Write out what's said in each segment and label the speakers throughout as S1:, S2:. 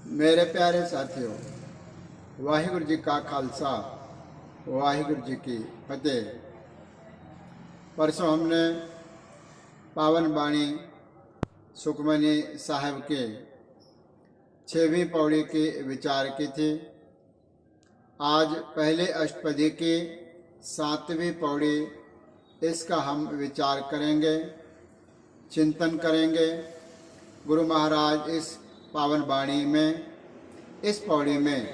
S1: मेरे प्यारे साथियों, वाहिगुरु जी का खालसा, वाहिगुरु जी की फतेह। परसों हमने पावन बाणी सुखमनी साहब के 6वीं पौड़ी की विचार की थी। आज पहले अष्टपदी की 7वीं पौड़ी, इसका हम विचार करेंगे, चिंतन करेंगे। गुरु महाराज इस पावन बाणी में, इस पौड़ी में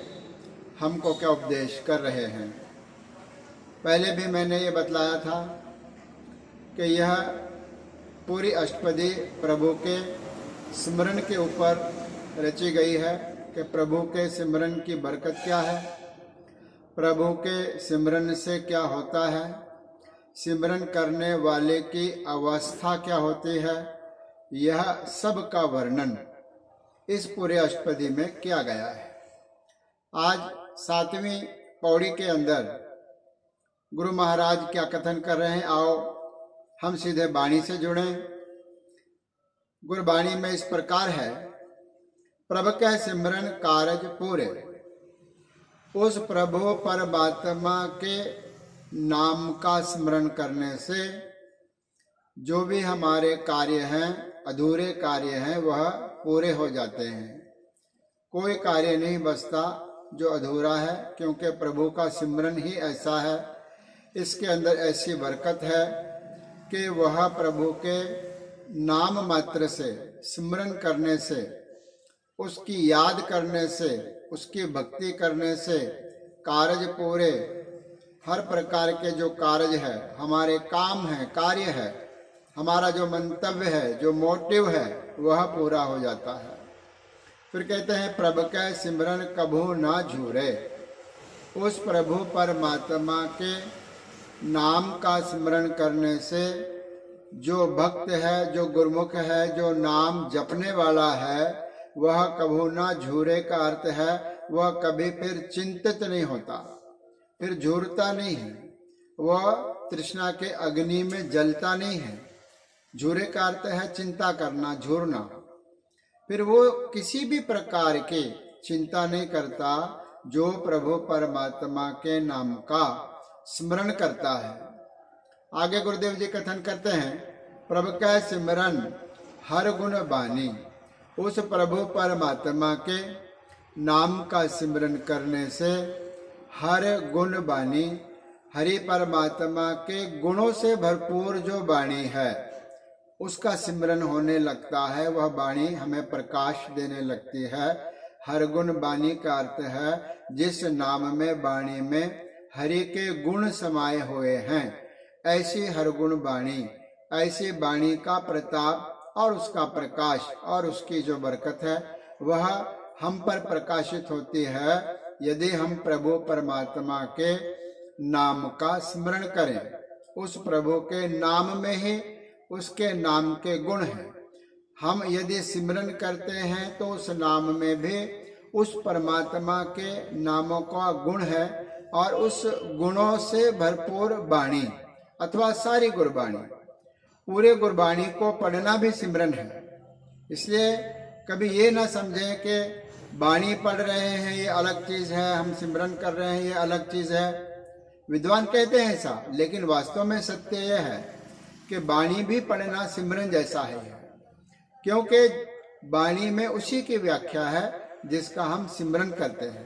S1: हमको क्या उपदेश कर रहे हैं। पहले भी मैंने ये बतलाया था कि यह पूरी अष्टपदी प्रभु के स्मरण के ऊपर रची गई है कि प्रभु के सिमरन की बरकत क्या है, प्रभु के सिमरन से क्या होता है, सिमरन करने वाले की अवस्था क्या होती है। यह सब का वर्णन इस पूरे अष्टपदी में किया गया है। आज 7वीं पौड़ी के अंदर गुरु महाराज क्या कथन कर रहे हैं, आओ हम सीधे बाणी से जुड़ें। गुरबाणी में इस प्रकार है, प्रभु कह सिमरन कारज पूरे। उस प्रभु परमात्मा के नाम का स्मरण करने से जो भी हमारे कार्य हैं, अधूरे कार्य हैं, वह पूरे हो जाते हैं। कोई कार्य नहीं बचता जो अधूरा है, क्योंकि प्रभु का सिमरन ही ऐसा है, इसके अंदर ऐसी बरकत है कि वह प्रभु के नाम मात्र से, सिमरन करने से, उसकी याद करने से, उसकी भक्ति करने से कार्य पूरे, हर प्रकार के जो कार्य है, हमारे काम है, कार्य है, हमारा जो मंतव्य है, जो मोटिव है, वह पूरा हो जाता है। फिर कहते हैं, प्रभु के सिमरन कभू ना झूरे। उस प्रभु परमात्मा के नाम का स्मरण करने से जो भक्त है, जो गुरुमुख है, जो नाम जपने वाला है, वह कभू ना झूरे का अर्थ है वह कभी फिर चिंतित नहीं होता, फिर झूरता नहीं है, वह तृष्णा के अग्नि में जलता नहीं है। झूरे का अर्थ है चिंता करना, झूरना। फिर वो किसी भी प्रकार की चिंता नहीं करता जो प्रभु परमात्मा के नाम का स्मरण करता है। आगे गुरुदेव जी कथन करते हैं, प्रभु का सिमरन हर गुण बानी। उस प्रभु परमात्मा के नाम का सिमरन करने से हर गुण बानी, हरि परमात्मा के गुणों से भरपूर जो वाणी है, उसका सिमरन होने लगता है। वह वाणी हमें प्रकाश देने लगती है। हर गुण वाणी का अर्थ है जिस नाम में, वाणी में हरि के गुण समाये हुए हैं, ऐसी हर गुण वाणी, ऐसी वाणी का प्रताप और उसका प्रकाश और उसकी जो बरकत है, वह हम पर प्रकाशित होती है यदि हम प्रभु परमात्मा के नाम का स्मरण करें। उस प्रभु के नाम में ही उसके नाम के गुण हैं। हम यदि सिमरन करते हैं तो उस नाम में भी उस परमात्मा के नामों का गुण है और उस गुणों से भरपूर वाणी अथवा सारी गुरबाणी, पूरे गुरबाणी को पढ़ना भी सिमरन है। इसलिए कभी ये ना समझें कि वाणी पढ़ रहे हैं ये अलग चीज है, हम सिमरन कर रहे हैं ये अलग चीज है। विद्वान कहते हैं ऐसा, लेकिन वास्तव में सत्य यह है कि वाणी भी पढ़ना सिमरन जैसा है, क्योंकि वाणी में उसी की व्याख्या है जिसका हम सिमरन करते हैं।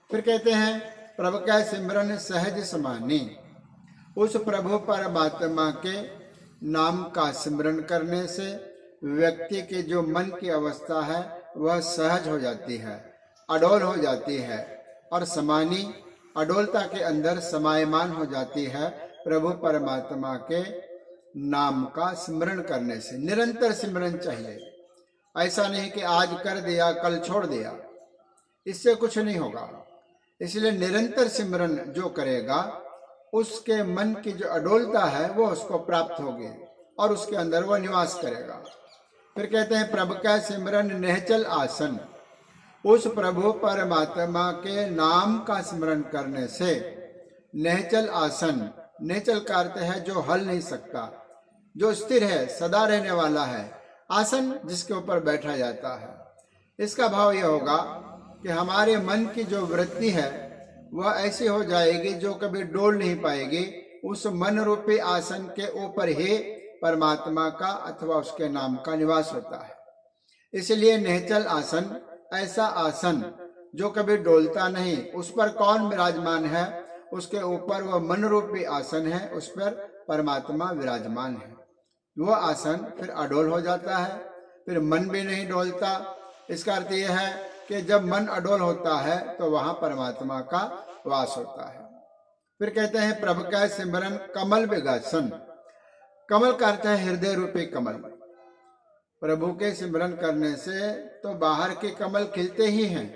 S1: फिर कहते हैं, प्रभु का सिमरन सहज समानी। उस प्रभु परमात्मा के नाम का सिमरन करने से व्यक्ति की जो मन की अवस्था है वह सहज हो जाती है, अडोल हो जाती है, और समानी, अडोलता के अंदर समायमान हो जाती है प्रभु परमात्मा के नाम का स्मरण करने से। निरंतर सिमरन चाहिए, ऐसा नहीं कि आज कर दिया कल छोड़ दिया, इससे कुछ नहीं होगा। इसलिए निरंतर सिमरन जो करेगा उसके मन की जो अडोलता है वो उसको प्राप्त होगी और उसके अंदर वो निवास करेगा। फिर कहते हैं, प्रभु का सिमरन निहचल आसन। उस प्रभु परमात्मा के नाम का स्मरण करने से निहचल आसन, निहचल का अर्थ है जो हल नहीं सकता, जो स्थिर है, सदा रहने वाला है। आसन जिसके ऊपर बैठा जाता है, इसका भाव यह होगा कि हमारे मन की जो वृत्ति है वह ऐसी हो जाएगी जो कभी डोल नहीं पाएगी। उस मन रूपी आसन के ऊपर ही परमात्मा का अथवा उसके नाम का निवास होता है। इसलिए निश्चल आसन, ऐसा आसन जो कभी डोलता नहीं, उस पर कौन विराजमान है? उसके ऊपर वह मन रूपी आसन है, उस पर परमात्मा विराजमान है। वह आसन फिर अडोल हो जाता है, फिर मन भी नहीं डोलता। इसका अर्थ यह है कि जब मन अडोल होता है तो वहां परमात्मा का वास होता है। फिर कहते हैं प्रभु का सिमरन कमल विगासन। कमल का अर्थ है हृदय रूपी कमल। प्रभु के सिमरन करने से तो बाहर के कमल खिलते ही हैं,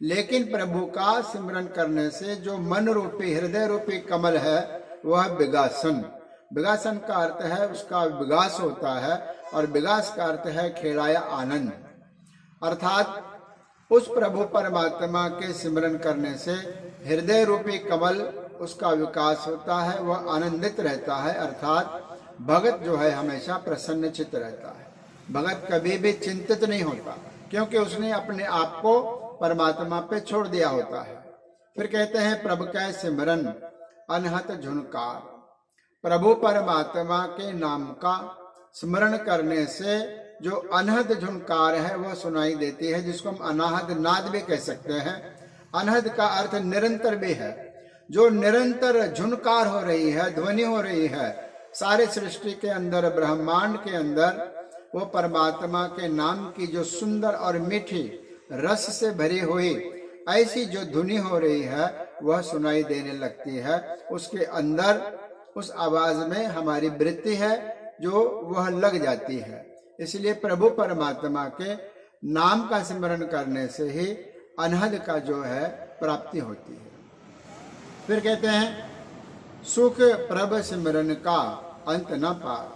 S1: लेकिन प्रभु का सिमरन करने से जो मन रूपी हृदय रूपी कमल है वह विगासन। विगासन का अर्थ है उसका विकास होता है, और विकास का अर्थ है खेलाया आनंद। अर्थात उस प्रभु परमात्मा के सिमरन करने से हृदय रूपी कमल उसका विकास होता है, वह आनंदित रहता है। अर्थात भगत जो है हमेशा प्रसन्नचित्त रहता है। भगत कभी भी चिंतित नहीं होता, क्योंकि उसने अपने आप को परमात्मा पे छोड़ दिया होता है। फिर कहते हैं प्रभु का सिमरन अनहत झुनकार। प्रभु परमात्मा के नाम का स्मरण करने से जो अनहद झुनकार है वह सुनाई देती है, जिसको हम अनाहद नाद भी कह सकते हैं। अनहद का अर्थ निरंतर भी है। जो निरंतर झुनकार हो रही है, ध्वनि हो रही है सारे सृष्टि के अंदर, ब्रह्मांड के अंदर, वो परमात्मा के नाम की जो सुंदर और मीठी रस से भरी हुई ऐसी जो धुनी हो रही है वह सुनाई देने लगती है। उसके अंदर उस आवाज में हमारी वृत्ति है जो वह लग जाती है। इसलिए प्रभु परमात्मा के नाम का स्मरण करने से ही अनहद का जो है प्राप्ति होती है। फिर कहते हैं सुख प्रभ सिमरन का अंत न पार।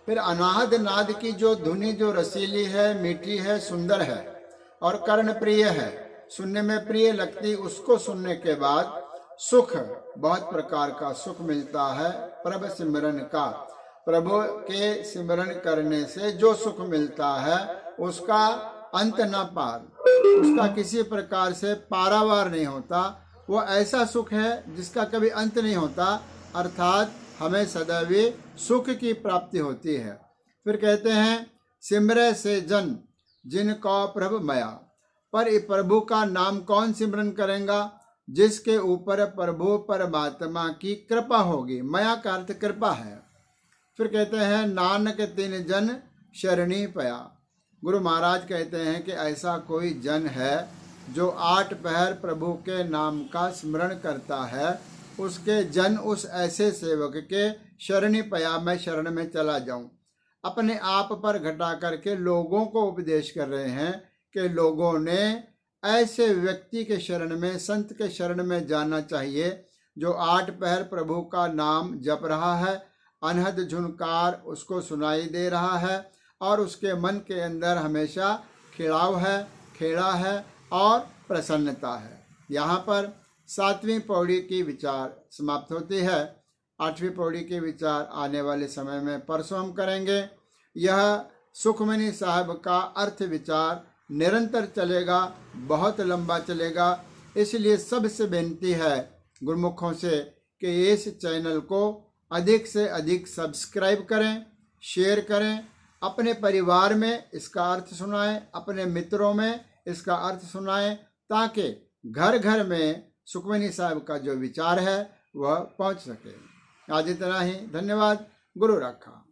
S1: फिर अनाहद नाद की जो धुनी जो रसीली है, मीठी है, सुंदर है और कर्ण प्रिय है, सुनने में प्रिय लगती, उसको सुनने के बाद सुख, बहुत प्रकार का सुख मिलता है। प्रभ सिमरन का, प्रभु के सिमरन करने से जो सुख मिलता है उसका अंत न पार, उसका किसी प्रकार से पारावार नहीं होता। वो ऐसा सुख है जिसका कभी अंत नहीं होता, अर्थात हमें सदैव सुख की प्राप्ति होती है। फिर कहते हैं सिमरे से जन जिनको प्रभु मया। पर प्रभु का नाम कौन सिमरन करेगा? जिसके ऊपर प्रभु परमात्मा की कृपा होगी। मया का अर्थ कृपा है। फिर कहते हैं नानक तिन जन शरणी पया। गुरु महाराज कहते हैं कि ऐसा कोई जन है जो 8 पहर प्रभु के नाम का स्मरण करता है, उसके जन उस ऐसे सेवक के शरणी पया, मैं शरण में चला जाऊं। अपने आप पर घटा करके लोगों को उपदेश कर रहे हैं कि लोगों ने ऐसे व्यक्ति के शरण में, संत के शरण में जाना चाहिए जो 8 पहर प्रभु का नाम जप रहा है, अनहद झुनकार उसको सुनाई दे रहा है और उसके मन के अंदर हमेशा खिलाव है, खेड़ा है और प्रसन्नता है। यहाँ पर 7वीं पौड़ी की विचार समाप्त होती है। 8वीं पौड़ी के विचार आने वाले समय में परसों हम करेंगे। यह सुखमनी साहब का अर्थ विचार निरंतर चलेगा, बहुत लंबा चलेगा। इसलिए सबसे विनती है गुरुमुखों से कि इस चैनल को अधिक से अधिक सब्सक्राइब करें, शेयर करें, अपने परिवार में इसका अर्थ सुनाएं, अपने मित्रों में इसका अर्थ सुनाएं, ताकि घर घर में सुखमनी साहब का जो विचार है वह पहुंच सके। आज इतना ही। धन्यवाद। गुरु रखा।